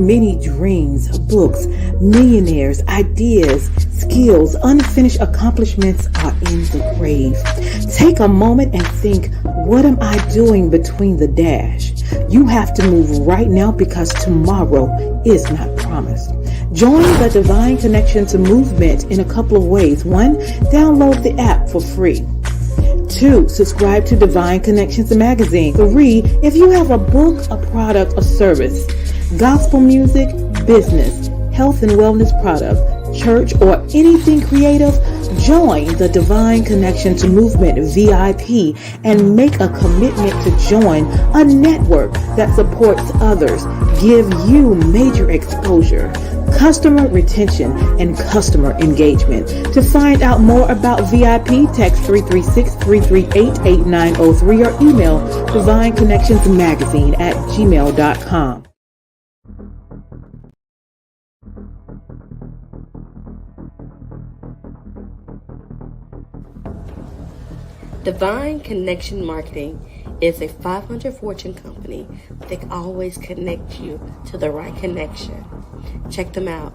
many dreams, books, millionaires, ideas, skills, unfinished accomplishments are in the grave. Take a moment and think, what am I doing between the dash? You have to move right now because tomorrow is not promised. Join the Divine Connections movement in a couple of ways. 1, download the app for free. 2, subscribe to Divine Connections magazine. 3, if you have a book, a product, a service, gospel music, business, health and wellness product, church, or anything creative, join the Divine Connections Movement VIP and make a commitment to join a network that supports others, give you major exposure, customer retention, and customer engagement. To find out more about VIP, text 336-338-8903 or email divineconnectionsmagazine@gmail.com. Divine Connection Marketing is a 500 Fortune company that can always connect you to the right connection. Check them out.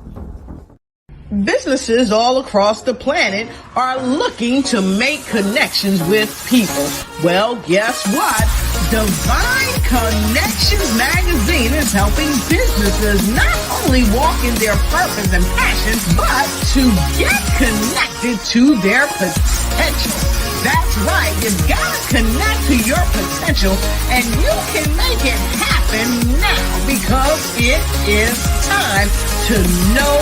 Businesses all across the planet are looking to make connections with people. Well, guess what? Divine Connections Magazine is helping businesses not only walk in their purpose and passions, but to get connected to their potential. That's right, you've got to connect to your potential, and you can make it happen now because it is time to know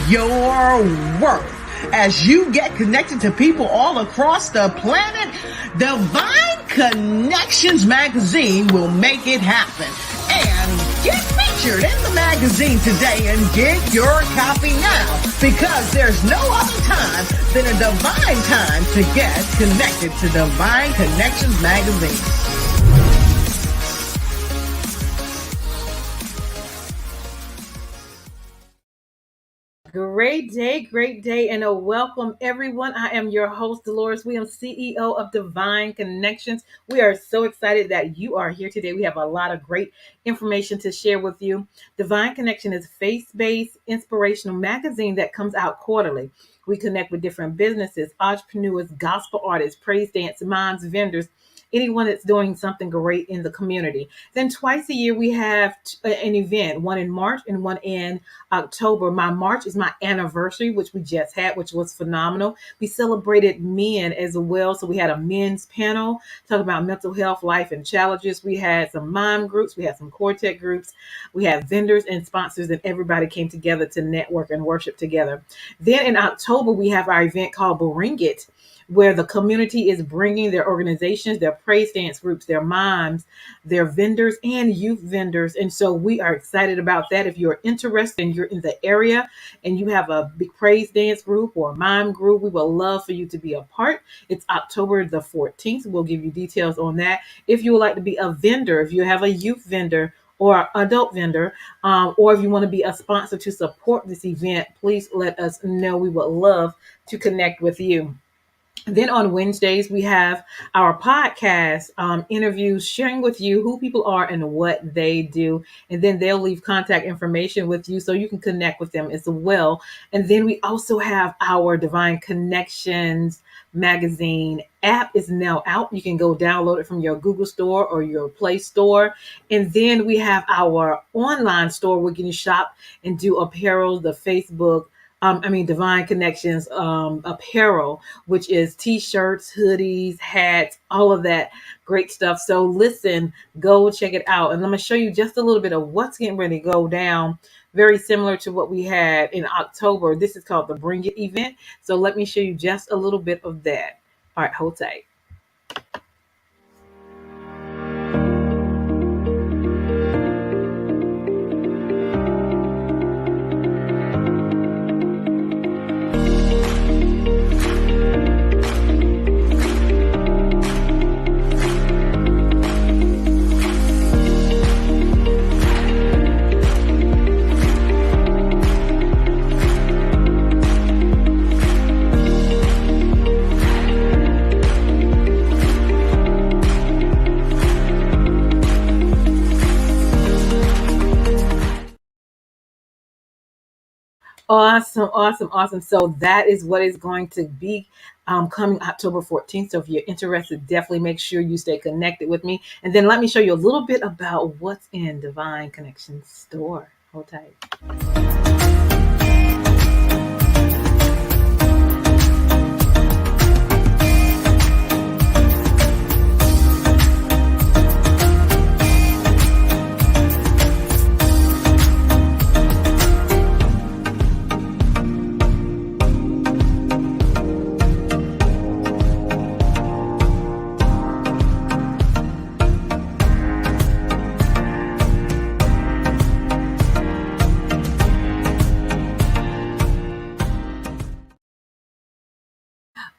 your worth. As you get connected to people all across the planet, Divine Connections Magazine will make it happen. And get featured in the magazine today and get your copy now, because there's no other time than a divine time to get connected to Divine Connections Magazine. Great day, and a welcome everyone. I am your host, Deloris. We are CEO of Divine Connections. We are so excited that you are here today. We have a lot of great information to share with you. Divine Connection is a faith-based inspirational magazine that comes out quarterly. We connect with different businesses, entrepreneurs, gospel artists, praise dance, moms, vendors, anyone that's doing something great in the community. Then twice a year, we have an event, one in March and one in October. My March is my anniversary, which we just had, which was phenomenal. We celebrated men as well. So we had a men's panel talking about mental health, life, and challenges. We had some mom groups. We had some quartet groups. We had vendors and sponsors, and everybody came together to network and worship together. Then in October, we have our event called Bring It, where the community is bringing their organizations, their praise dance groups, their moms, their vendors, and youth vendors. And so we are excited about that. If you're interested and you're in the area and you have a big praise dance group or mom group, we would love for you to be a part. It's October the 14th. We'll give you details on that. If you would like to be a vendor, if you have a youth vendor or adult vendor, or if you want to be a sponsor to support this event, please let us know. We would love to connect with you. Then on Wednesdays, we have our podcast interviews, sharing with you who people are and what they do. And then they'll leave contact information with you so you can connect with them as well. And then we also have our Divine Connections magazine app is now out. You can go download it from your Google store or your Play Store. And then we have our online store where you can shop and do apparel, the Facebook Divine Connections apparel, which is t-shirts, hoodies, hats, all of that great stuff. So listen, go check it out. And I'm going to show you just a little bit of what's getting ready to go down. Very similar to what we had in October. This is called the Bring It event. So let me show you just a little bit of that. All right, hold tight. Awesome, awesome, awesome. So that is what is going to be coming October 14th. So if you're interested, definitely make sure you stay connected with me. And then let me show you a little bit about what's in Divine Connections store. Hold tight.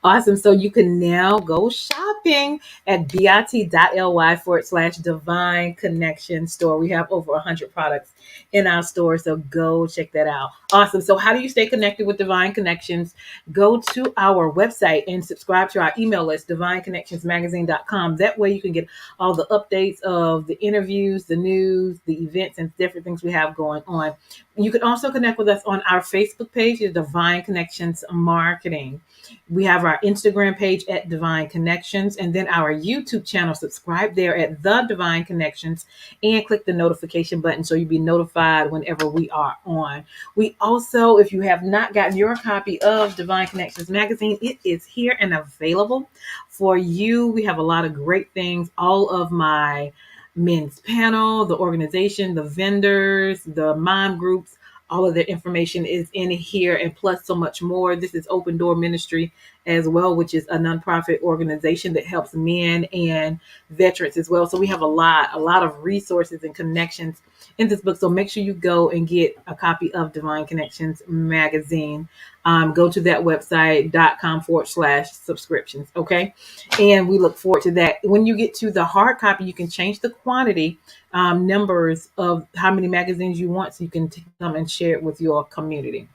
Awesome. So you can now go shopping at bit.ly/divine connection store. We have over 100 products in our store. So go check that out. Awesome. So how do you stay connected with Divine Connections? Go to our website and subscribe to our email list, divineconnectionsmagazine.com. That way you can get all the updates of the interviews, the news, the events, and different things we have going on. You can also connect with us on our Facebook page, Divine Connections Marketing. We have our Instagram page at Divine Connections, and then our YouTube channel. Subscribe there at The Divine Connections and click the notification button so you'll be notified whenever we are on. We also, if you have not gotten your copy of Divine Connections magazine, it is here and available for you. We have a lot of great things. All of my men's panel, the organization, the vendors, the mom groups, all of their information is in here, and plus so much more. This is Open Door Ministry as well, which is a nonprofit organization that helps men and veterans as well. So we have a lot of resources and connections in this book. So make sure you go and get a copy of Divine Connections magazine. Go to that website.com/subscriptions. Okay. And we look forward to that. When you get to the hard copy, you can change the quantity, numbers of how many magazines you want, so you can take them and share it with your community.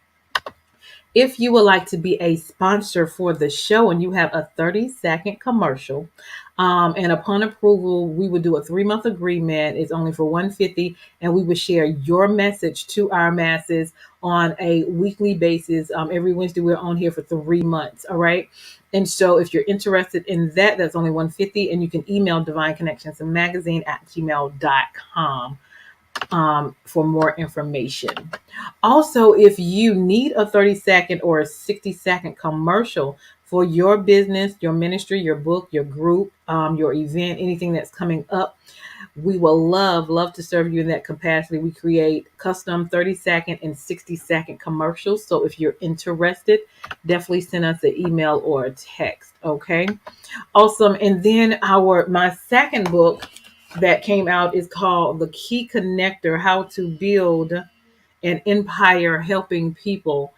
If you would like to be a sponsor for the show and you have a 30-second commercial, and upon approval, we would do a 3-month agreement. It's only for $150, and we would share your message to our masses on a weekly basis. Every Wednesday, we're on here for 3 months. All right. And so if you're interested in that, that's only $150, and you can email divineconnectionsmagazine@gmail.com for more information. Also, if you need a 30-second or a 60-second commercial for your business, your ministry, your book, your group, your event, anything that's coming up, we will love to serve you in that capacity. We create custom 30-second and 60-second commercials. So if you're interested, definitely send us an email or a text. Okay. Awesome. And then my second book that came out is called The Key Connector: How to Build an Empire Helping People.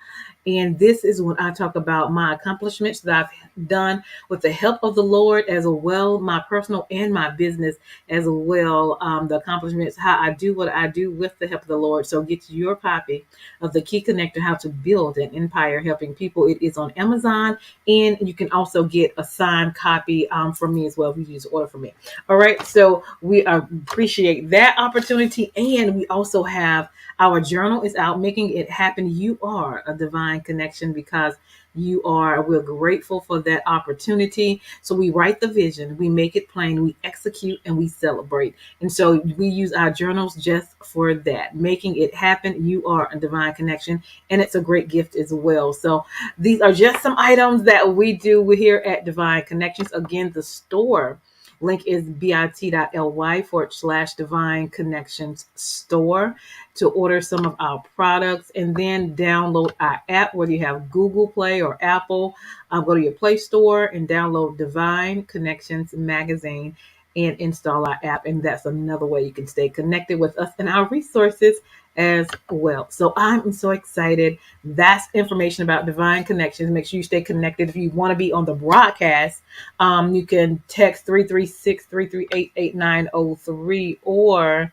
And this is when I talk about my accomplishments that I've done with the help of the Lord, as well, my personal and my business as well. The accomplishments, how I do what I do with the help of the Lord. So get your copy of The Key Connector: How to Build an Empire Helping People. It is on Amazon, and you can also get a signed copy from me as well if you just order from me. All right. So we appreciate that opportunity. And we also have our journal is out, Making It Happen. You are a divine connection because we're grateful for that opportunity. So we write the vision, we make it plain, we execute, and we celebrate. And so we use our journals just for that. Making it happen. You are a divine connection, and it's a great gift as well. So these are just some items that we do here at Divine Connections. Again, the store link is bit.ly/divine connections store to order some of our products, and then download our app, whether you have Google Play or Apple. Go to your Play Store and download Divine Connections magazine and install our app. And that's another way you can stay connected with us and our resources as well. So I'm so excited. That's information about Divine Connections. Make sure you stay connected. If you want to be on the broadcast, you can text 336-338-8903 or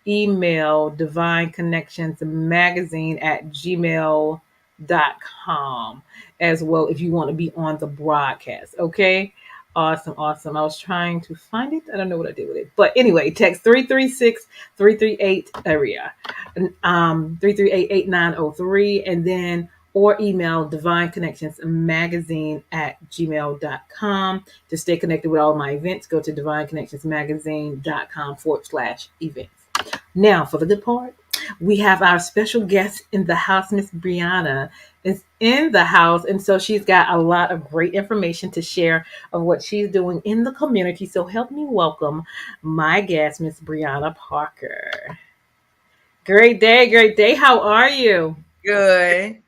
email divineconnectionsmagazine@gmail.com as well if you want to be on the broadcast. Okay. Awesome, awesome. I was trying to find it. I don't know what I did with it. But anyway, text 336-338 area. 338-8903, and then or email divineconnectionsmagazine@gmail.com. To stay connected with all my events, go to divineconnectionsmagazine.com/events. Now for the good part. We have our special guest in the house, Miss Briana is in the house, and so she's got a lot of great information to share of what she's doing in the community. So help me welcome my guest, Miss Briana Parker. Great day, great day. How are you? Good.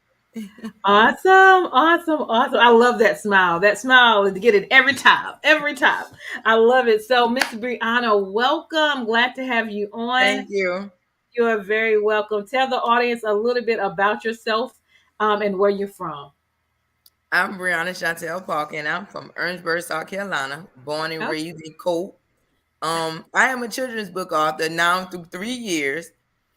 Awesome, awesome, awesome. I love that smile. That smile to get it every time, every time. I love it. So, Miss Briana, welcome. Glad to have you on. Thank you. You are very welcome. Tell the audience a little bit about yourself and where you're from. I'm Briana Chantel Parker, and I'm from Orangeburg, South Carolina, born and Okay. raised in Colt. I am a children's book author now through 3 years.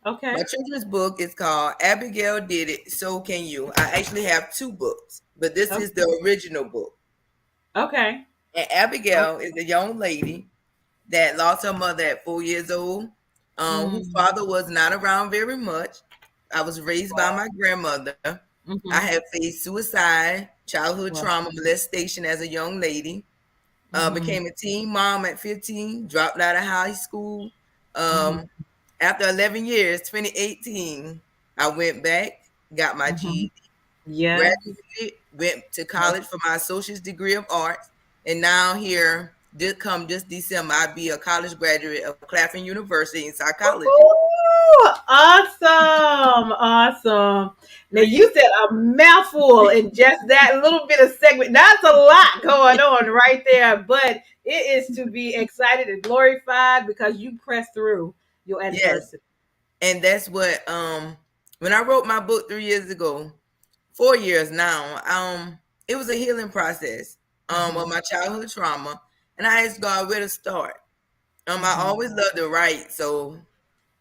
My Okay. children's book is called Abigail Did It, So Can You. I actually have two books, but this is the original book. Okay. And Okay. Abigail is a young lady that lost her mother at 4 years old, whose Mm. father was not around very much. I was raised by Wow. my grandmother. I Mm-hmm. have faced suicide, childhood Wow. trauma, molestation as a young lady. Mm-hmm. Became a teen mom at 15, dropped out of high school. Mm-hmm. Um, After 11 years, 2018, I went back, got my Mm-hmm. GED, Yes. graduated, went to Yes. college for my associate's degree of arts, and now here, this December, I'll be a college graduate of Claflin University in psychology. Ooh, awesome. Awesome. Now you said a mouthful in just that little bit of segment. That's a lot going on right there, but it is to be excited and glorified because you pressed through your Yes, adversity. and that's what when I wrote my book 3 years ago, 4 years now, it was a healing process Mm-hmm. of my childhood trauma, and I asked God where to start. I Mm-hmm. always loved to write, so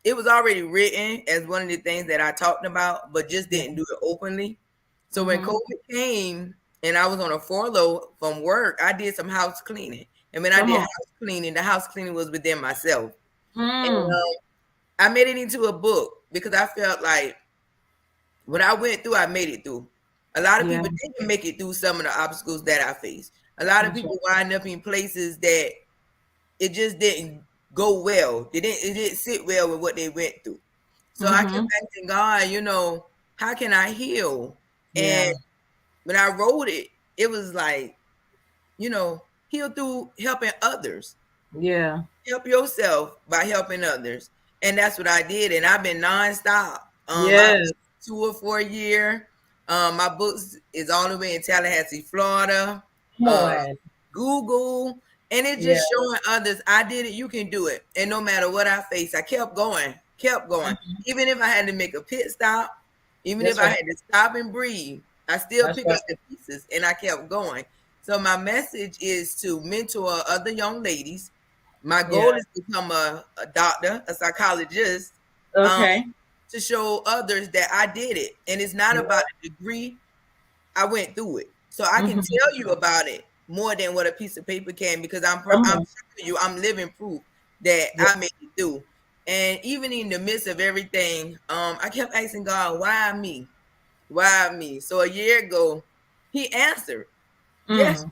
it was already written as one of the things that I talked about, but just Yeah. didn't do it openly. So when Mm-hmm. COVID came and I was on a furlough from work, I did some house cleaning, and when I Come did on. house cleaning, the house cleaning was within myself, and Mm. I made it into a book because I felt like what I went through, I made it through. A lot of Yeah, people didn't make it through some of the obstacles that I faced. A lot of that's right. people wind up in places that it just didn't go well. It didn't sit well with what they went through. So I kept Mm-hmm. asking God, how can I heal? And Yeah. when I wrote it, it was like, heal through helping others. Yeah. Help yourself by helping others. And that's what I did. And I've been nonstop. I Yes. tour for a year. My books is all the way in Tallahassee, Florida. Come Uh, on. Google, and it's Yeah. just showing others I did it, you can do it. And no matter what I face, I kept going, kept going. Mhm. Even if I had to make a pit stop, even if That's I right. had to stop and breathe, I still That's pick right. up the pieces and I kept going. So my message is to mentor other young ladies. My Yeah. goal is to become a doctor, a psychologist, um, Okay. to show others that I did it. And it's not Yeah. about a degree. I went through it. So I can Mm-hmm. tell you about it more than what a piece of paper can because Come I'm on. showing you, I'm living proof that Yeah. I made it through. And even in the midst of everything, I kept asking God, why me? Why me? So a year ago, he answered, yes, Mm.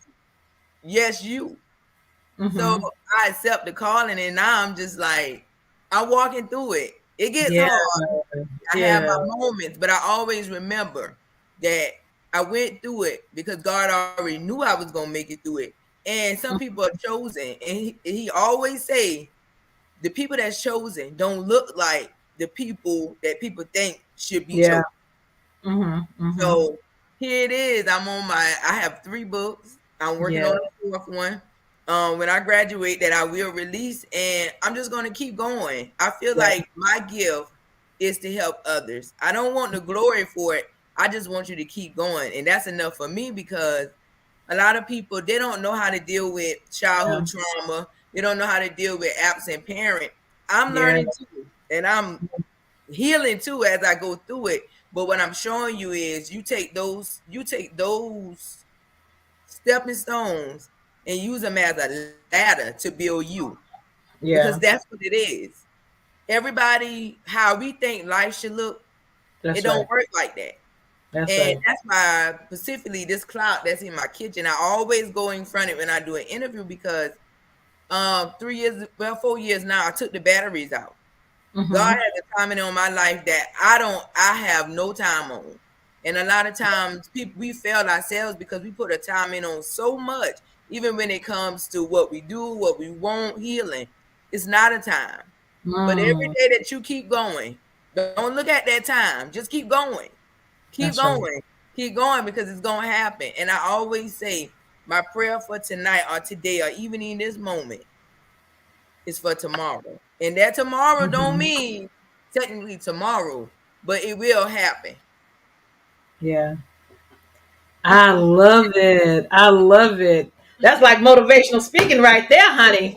yes, you. So Mm-hmm. I accept the calling and now I'm just like, I'm walking through it. It gets Yeah. hard. I have Yeah. my moments, but I always remember that I went through it because God already knew I was gonna make it through it. And some people are chosen, and he always say the people that's chosen don't look like the people that people think should be Yeah. chosen. Mm-hmm. Mm-hmm. So here it is. I have 3 books. I'm working Yeah. on the 4th one. When I graduate that I will release and I'm just gonna keep going. I feel Yeah. like my gift is to help others. I don't want the glory for it. I just want you to keep going. And that's enough for me because a lot of people they don't know how to deal with Yeah. childhood trauma. They don't know how to deal with absent parent. I'm Yeah. learning too. And I'm healing too as I go through it. But what I'm showing you is you take those stepping stones and use them as a ladder to build you, because Yeah. that's what it is. Everybody, how we think life should look, it That's don't right. work like that. That's And right. that's why specifically this cloud that's in my kitchen, I always go in front of it when I do an interview, because 3 years, well, 4 years now, I took the batteries out. God Mm-hmm. has a timing on my life that I have no time on. And a lot of times people, we fail ourselves because we put a time in on so much, even when it comes to what we do, what we want, healing. It's not a time. But every Mm. day that you keep going, don't look at that time. Just keep going. Keep That's right. going. Keep going, because it's gonna happen. And I always say my prayer for tonight or today or even in this moment is for tomorrow. And that tomorrow don't Mm-hmm. mean technically tomorrow, but it will happen. Yeah. I love it. I love it. That's like motivational speaking right there, honey.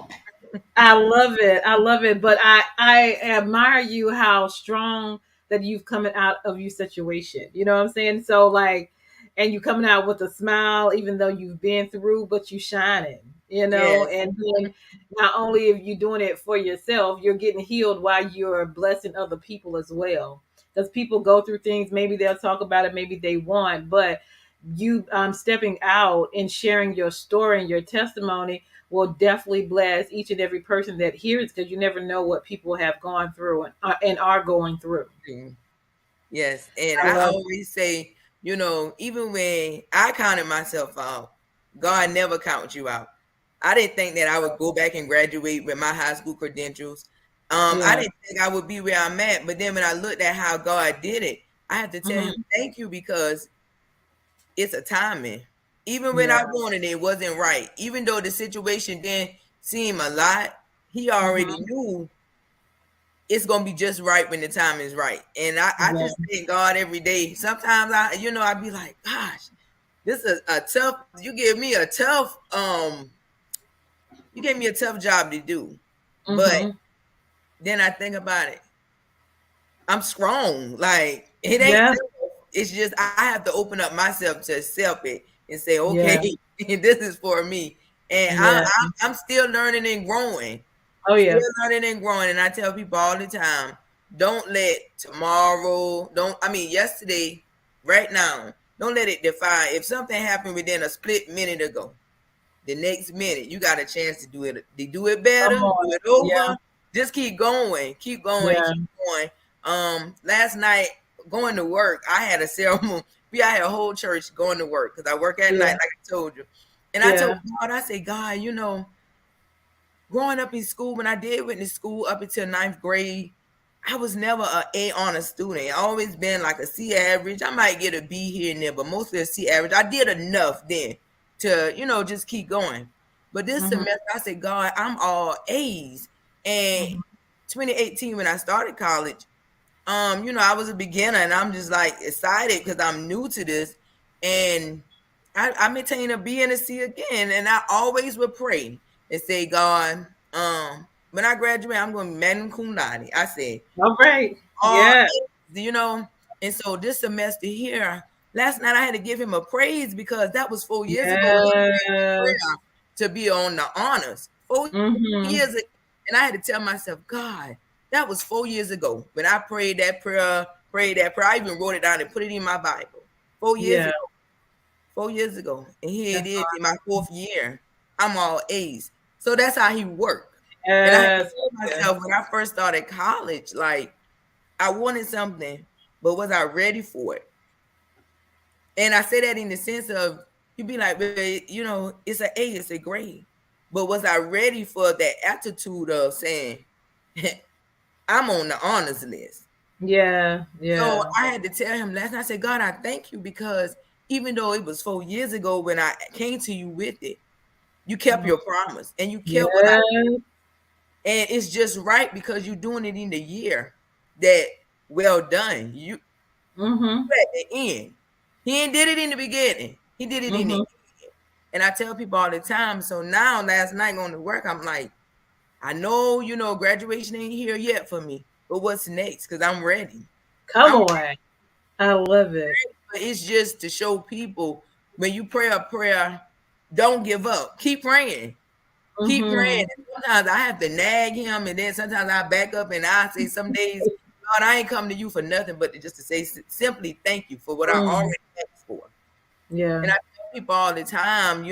I love it. I love it. But I admire you how strong that you've coming out of your situation. You know what I'm saying? So like, and you coming out with a smile, even though you've been through, but you shining. You know, Yes. and then not only if you're doing it for yourself, you're getting healed while you're blessing other people as well. Because people go through things, maybe they'll talk about it, maybe they won't, but you stepping out and sharing your story and your testimony will definitely bless each and every person that hears, because you never know what people have gone through and are going through. Mm. Yes. And I I love always say, even when I counted myself out, God never counts you out. I didn't think that I would go back and graduate with my high school credentials. it. I Yeah. didn't think I would be where I'm at. But then when I looked at how God did it, I had to tell him Hmm. thank you, because it's a timing. Even when Yeah. I wanted it, it wasn't right. Even though the situation didn't seem a lot, he already Hmm. knew it's gonna be just right when the time is right. And I Yeah. just thank God every day. Sometimes I'd be like, gosh, this is a tough, you gave me a tough job to do. But Hmm. then I think about it, I'm strong. Like, it ain't Yeah. tough. It's just I have to open up myself to accept it and say, okay, Yeah. this is for me. And Yeah. I'm still learning and growing. Oh Still yeah. learning and growing. And I tell people all the time, don't let tomorrow, don't I mean yesterday, right now, don't let it define. If something happened within a split minute ago, the next minute you got a chance to do it better, Come do on. it Yeah. over. Just keep going, keep going, Yeah. keep going. Last night going to work, I had a ceremony. I had a whole church going to work because I work at night, Yeah. like I told you. And I told Yeah. God, I said, God, growing up in school, when I did witness school up until ninth grade, I was never a A honor student. I always been like a C average. I might get a B here and there, but mostly a C average. I did enough then to, just keep going. But this Hmm. semester, I said, God, I'm all A's. And Hmm. 2018, when I started college, I was a beginner and I'm just like excited because I'm new to this. And I maintain a B and a C again. And I always would pray and say, God, when I graduate, I'm going to be magna cum laude. I said, All right. all Yeah. A's. And so this semester here, last night I had to give him a praise because that was 4 years ago. He gave me Yes. prayer to be on the honors. 4 years Hmm. ago. And I had to tell myself, God, that was 4 years ago. When I prayed that prayer, I even wrote it down and put it in my Bible. 4 years Yeah. ago. 4 years ago. And here it That's is in my awesome. fourth year. I'm all A's. So that's how he worked. And I had to Yes. tell Yes. myself when I first started college, like I wanted something, but was I ready for it? And I say that in the sense of you be like, well, it's an A, it's a grade. But was I ready for that attitude of saying, I'm on the honors list? Yeah. So Yeah. I had to tell him last night, I said, God, I thank you because even though it was 4 years ago when I came to you with it, you kept Mhm. your promise and you kept what I, Yes. and it's just right because you're doing it in the year that well done. You Hmm. at the end. He ain't did it in the beginning. He did it in the Hmm. end. And I tell people all the time. So now last night going to work, I'm like, I know, graduation ain't here yet for me. But what's next? Because I'm ready. Come I'm on. I love it. ready. But it's just to show people when you pray a prayer, don't give up. Keep praying. Keep praying. Mhm. And sometimes I have to nag him, and then sometimes I back up and I say, some days, God, I ain't come to you for nothing but just to say simply thank you for what I Mm. already asked for. Yeah, And I tell people all the time,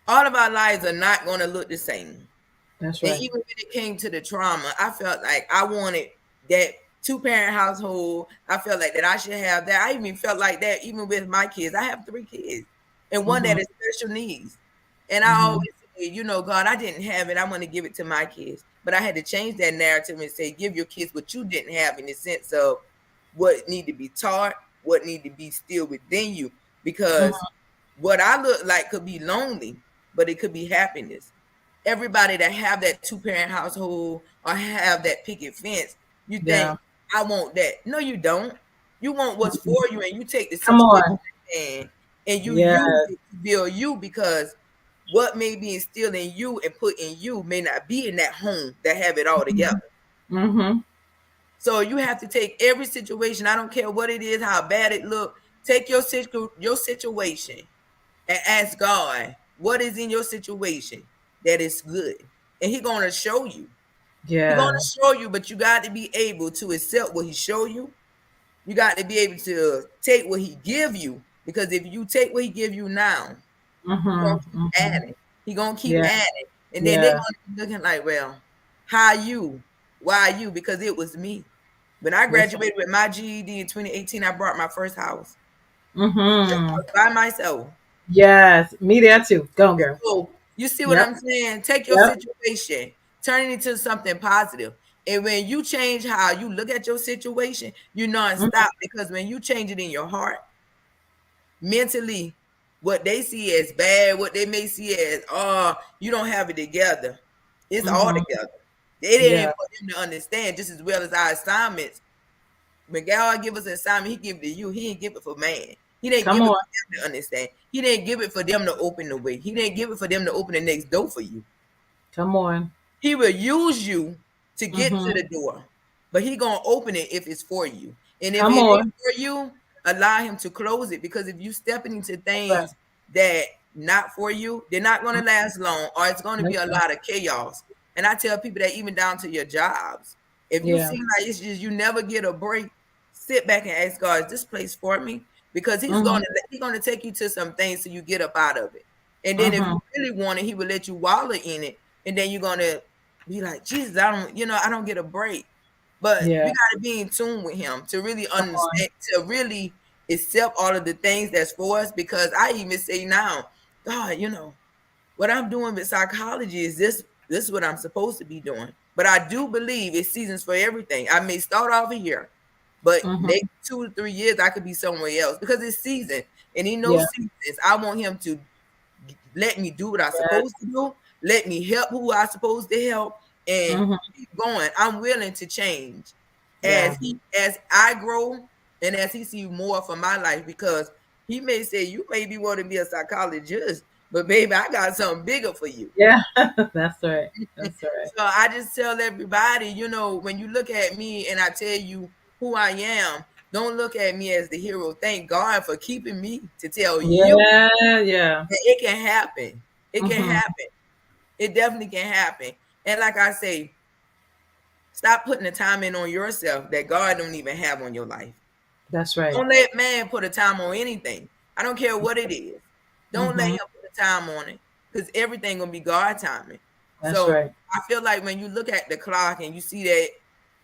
all of our lives are not going to look the same. that's And right. even when it came to the trauma, I felt like I wanted that two-parent household. I felt like that I should have that. I even felt like that even with my kids. I have 3 kids and one Mhm. that is special needs. And I Mhm. always say, God, I didn't have it. I want to give it to my kids. But I had to change that narrative and say, give your kids what you didn't have, in the sense of what need to be taught, what need to be still within you. Because Mhm. what I look like could be lonely, but it could be happiness. Everybody that have that two-parent household or have that picket fence, you Yeah. think, I want that. No, you don't. You want what's Mhm. for you, and you take the Come situation on. and you Yeah. use it to build you, because what may be instilled in you and put in you may not be in that home that have it all together. Mhm. So you have to take every situation. I don't care what it is, how bad it look. Take your situation and ask God, what is in your situation that is good? And He's gonna show you. He's gonna Yeah. show you, but you got to be able to accept what He show you. You got to be able to take what He give you, because if you take what He give you now, He's gonna Mhm. keep Mhm. adding. He's gonna keep Yeah. adding, and then they're Yeah. gonna be looking like, well, how you? Why you? Because it was me. When I That's graduated with my GED in 2018, I bought my first house just Mhm. by myself. Yes. Me there too. Go girl. So you see what Yep. I'm saying? Take your Yep. situation, turn it into something positive. And when you change how you look at your situation, you Mhm. non-stop, because when you change it in your heart, mentally, what they see as bad, what they may see as, oh, you don't have it together. It's all Mhm. together. It Yeah. ain't for them to understand, just as well as our assignments. When God give us an assignment, He give it to you. He didn't give it for man. He didn't Come give it on. for them to understand. He didn't give it for them to open the way. He didn't give it for them to open the next door for you. Come on. He will use you to get to Mhm. the door, but He gonna open it if it's for you. And if Come it on. ain't for you, allow Him to close it. Because if you stepping into That's right. things that not for you, they're not gonna last long, or it's gonna be That's a right. lot of chaos. And I tell people that even down to your jobs, if you Yeah. seem like it's just you never get a break, sit back and ask God, is this place for me? Because Mhm. He's gonna take you to some things so you get up out of it. And then if you Mhm. really want it, He will let you wallow in it, and then you're gonna be like, Jesus, I don't get a break. But we Yeah. gotta be in tune with Him to really Come on. understand, to really accept all of the things that's for us. Because I even say now, God, what I'm doing with psychology is this is what I'm supposed to be doing. But I do believe it's seasons for everything. I may start off here, but Mhm. next 2 to 3 years I could be somewhere else, because it's season. And in Yeah. those seasons, I want Him to let me do what I'm supposed Yes. to do. Let me help who I'm supposed to help, and Mhm. keep going. I'm willing to change Yeah. as I grow, and as He see more for my life. Because He may say, you may be wanting to be a psychologist, but baby, I got something bigger for you. Yeah. That's right. That's right. So I just tell everybody, when you look at me and I tell you who I am, don't look at me as the hero. Thank God for keeping me to tell you Yeah. Yeah. that it can happen. It can Mhm. happen. It definitely can happen. And like I say, stop putting the time in on yourself that God don't even have on your life. That's right. Don't let man put a time on anything. I don't care what it is. Don't let him Mhm. put a time on it, because everything gonna be God timing. That's So right. I feel like when you look at the clock and you see that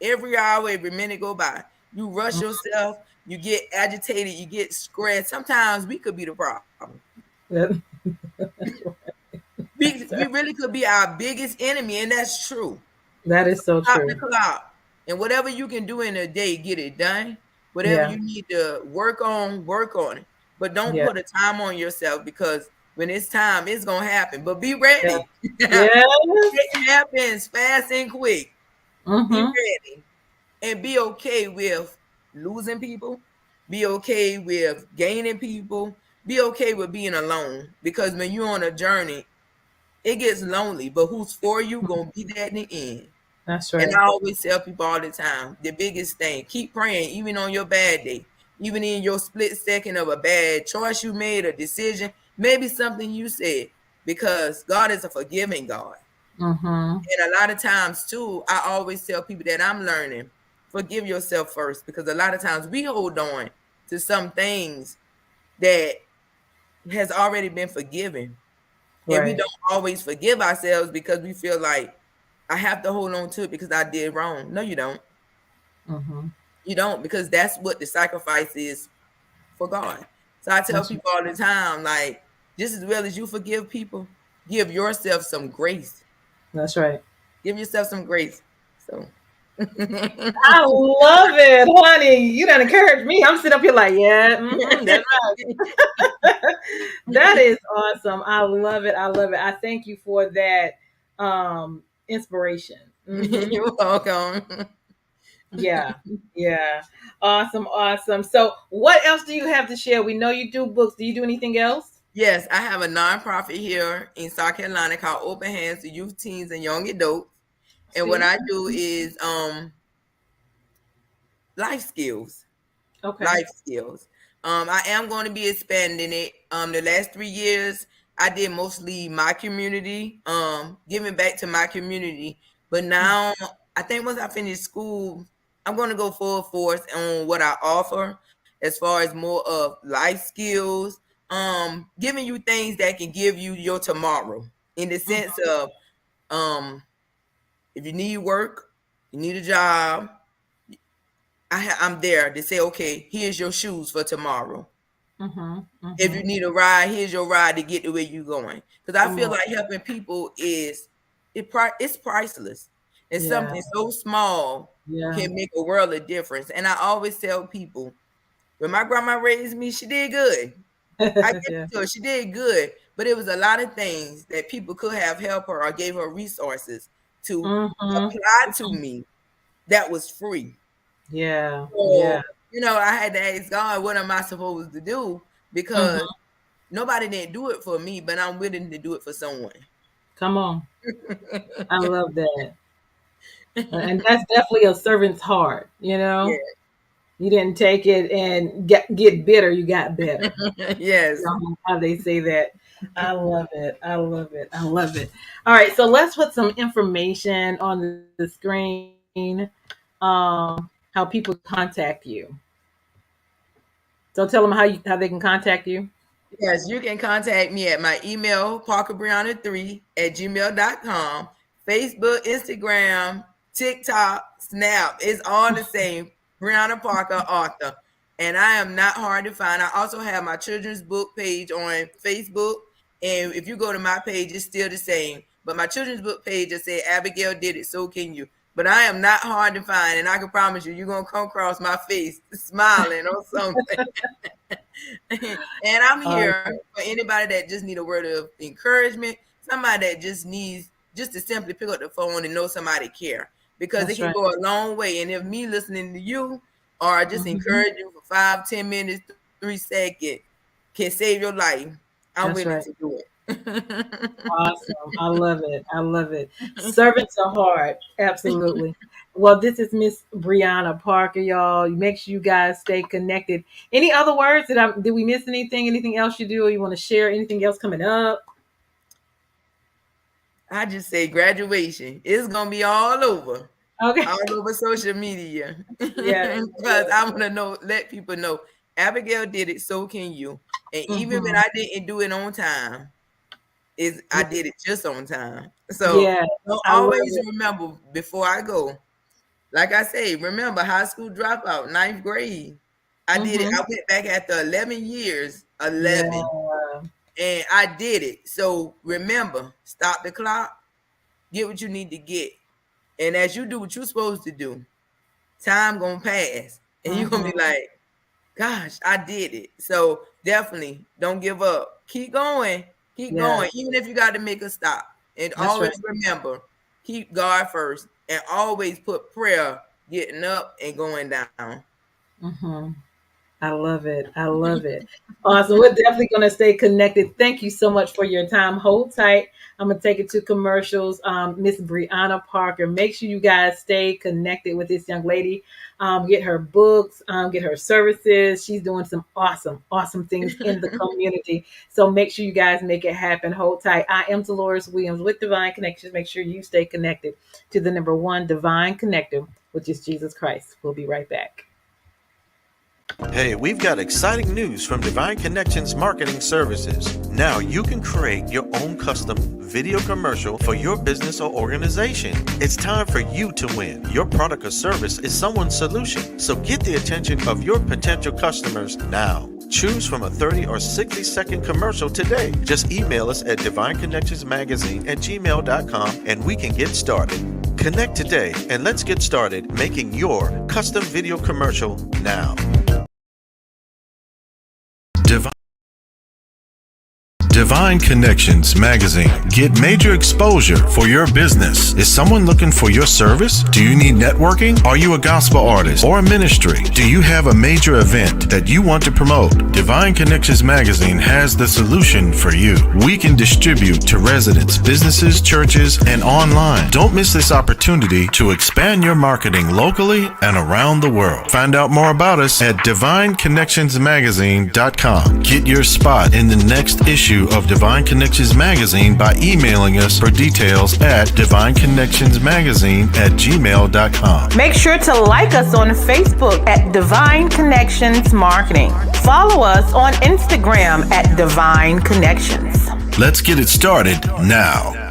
every hour, every minute go by, you rush Mhm. yourself, you get agitated, you get stressed. Sometimes we could be the problem. That- We really could be our biggest enemy, and that's true. that So is so stop the true. clock. And whatever you can do in a day, get it done. Whatever Yeah. you need to work on it. But don't Yeah. put a time on yourself, because when it's time, it's gonna happen. But be Yeah. ready. Yes. It happens fast and quick. Be Mhm. ready. And be okay with losing people. Be okay with gaining people. Be okay with being alone. Because when you're on a journey, it gets lonely. But who's for you gonna be there in the end. That's And right. I always tell people all the time, the biggest thing, keep praying, even on your bad day. even in your split second of a bad choice you made, a decision, maybe something you said, because God is a forgiving God. Mm-hmm. And a lot of times too, I always tell people that I'm learning, forgive yourself first, because a lot of times we hold on to some things that has already been forgiven. And we Right. don't always forgive ourselves because we feel like I have to hold on to it because I did wrong. No, you don't. Mm-hmm. You don't, because that's what the sacrifice is for God. So I tell That's right. people all the time, like, just as well as you forgive people, give yourself some grace. That's right. Give yourself some grace. So I love it, honey. You done encourage me. I'm sitting up here like, yeah, that's right. That is awesome. I love it. I love it. I thank you for that inspiration. Hmm. You're welcome. Yeah. Yeah. Awesome. Awesome. So, what else do you have to share? We know you do books. Do you do anything else? Yes, I have a nonprofit here in South Carolina called Open Hands to Youth, Teens, and Young Adults. And what See? I do is life skills. Okay. Life skills. I am going to be expanding it. The last 3 years, I did mostly my community, giving back to my community. But now, I think once I finish school, I'm going to go full force on what I offer as far as more of life skills, giving you things that can give you your tomorrow in the sense of um, if you need work, you need a job, I'm there to say, okay, here's your shoes for tomorrow. Mm-hmm. If Mm-hmm. you need a ride, here's your ride to get to where you going. Because I Come feel on. like helping people it's priceless. And Yeah. something so small Yeah. can make a world of difference. And I always tell people, when my grandma raised me, she did good. I give Yeah. it to her, she did good. But it was a lot of things that people could have helped her or gave her resources to Mm-hmm. apply to me that was free. Yeah. Yeah. So, I had to ask God, what am I supposed to do? Because Mm-hmm. nobody didn't do it for me, but I'm willing to do it for someone. Come on. I love that. And that's definitely a servant's heart, you know? Yeah. You didn't take it and get bitter, you got better. You Yes. know how they say that. I love it. I love it. I love it. All right, so let's put some information on the screen. How people contact you. So tell them how they can contact you. Yes, you can contact me at my email, parkerbriana3@gmail.com. Facebook, Instagram, TikTok, Snap. It's all the same. Brianna Parker, author. And I am not hard to find. I also have my children's book page on Facebook. And if you go to my page, it's still the same. But my children's book page just said, Abigail did it, so can you. But I am not hard to find. And I can promise you, you're going to come across my face smiling or something. And I'm here Awesome. for anybody that just need a word of encouragement, somebody that just needs just to simply pick up the phone and know somebody care, because it That's can right. go a long way. And if me listening to you or just Hmm. encourage you for 5, 10 minutes, 3 seconds can save your life, I'm That's willing right. to do it. Awesome. I love it. I love it. Servants are hard. Absolutely. Well, this is Miss Brianna Parker, y'all. Make sure you guys stay connected. Any other words? Did we miss anything? Anything else you do or you want to share? Anything else coming up? I just say graduation. It's gonna be Okay. all over social media, Yeah. because I want to let people know Abigail did it, so can you. And even when Hmm. I didn't do it on time, is I did it just on time. So Yeah. don't I love always it. remember before I go. Like I say, remember high school dropout, ninth grade. I did it. Hmm. I went back after 11 years, Yeah. 11, and I did it. So remember, stop the clock, get what you need to get, and as you do what you're supposed to do, time gonna pass, and you're gonna Hmm. be like, gosh, I did it. So definitely don't give up. Keep Yeah. going, even if you got to make a stop. And That's right. always remember, keep God first, and always put prayer getting up and going down. Hmm. I love it. I love it. Awesome. We're definitely going to stay connected. Thank you so much for your time. Hold tight. I'm going to take it to commercials. Miss Briana Parker, make sure you guys stay connected with this young lady. Get her books, get her services. She's doing some awesome, awesome things in the community. So make sure you guys make it happen. Hold tight. I am Deloris Williams with Divine Connections. Make sure you stay connected to the number one divine connector, which is Jesus Christ. We'll be right back. Hey, we've got exciting news from Divine Connections Marketing Services. Now you can create your own custom video commercial for your business or organization. It's time for you to win. Your product or service is someone's solution. So get the attention of your potential customers now. Choose from a 30 or 60-second commercial today. Just email us at divineconnectionsmagazine@gmail.com and we can get started. Connect today and let's get started making your custom video commercial now. Divine Connections Magazine. Get major exposure for your business. Is someone looking for your service? Do you need networking? Are you a gospel artist or a ministry? Do you have a major event that you want to promote? Divine Connections Magazine has the solution for you. We can distribute to residents, businesses, churches, and online. Don't miss this opportunity to expand your marketing locally and around the world. Find out more about us at divineconnectionsmagazine.com. Get your spot in the next issue of Divine Connections Magazine by emailing us for details at divineconnectionsmagazine@gmail.com. Make sure to like us on Facebook at Divine Connections Marketing. Follow us on Instagram at Divine Connections. Let's get it started now.